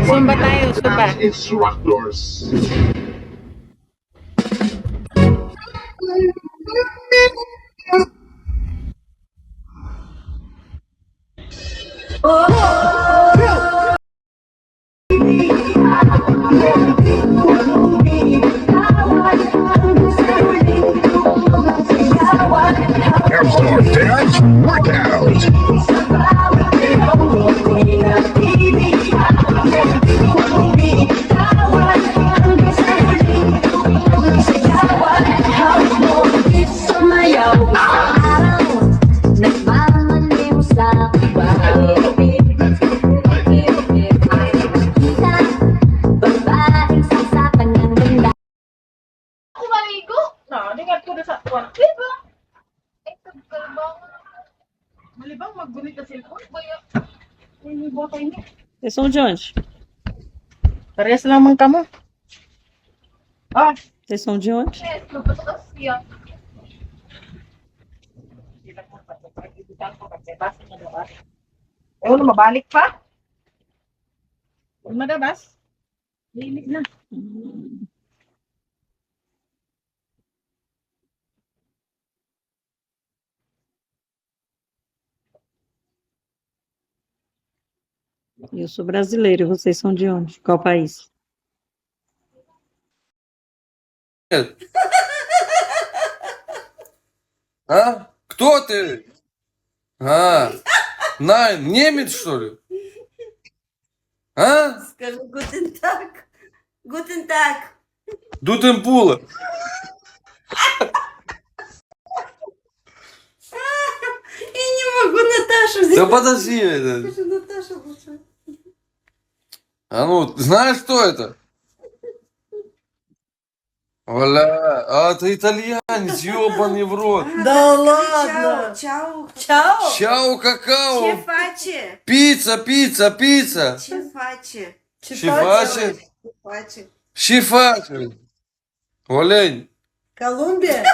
Zumba tayo, Zumba. Instructors. Airport Dance Workout. Ako maligo. Na, dingat ko na sa tuwan. Diba? Ay, tagkalbang. Malibang maggunit na cellphone. Baya. Ay, may botay niya. São Jones. Parehas lang man kamo. Ah, Vocês são de onde? yes. Lupatas siya. Eh, mabalik pa? Huwag madabas. Limit na. Eu sou brasileira, e vocês são de onde? Qual país? А? Кто ты? А, немец, что ли? А? Скажи Гутен так. Гутен так. Дутемпула. Я не могу Наташу взять. Да подожди. это. Скажи Наташа лучше. А ну, знаешь, что это? Оля, а ты итальянец, ёбаный в рот. Да ладно. Чао. Чао. Чао, какао. Чефаче. Пицца, пицца, пицца. Чефаче. Шифаче. Чефаче. Шифаче. Олень. Колумбия.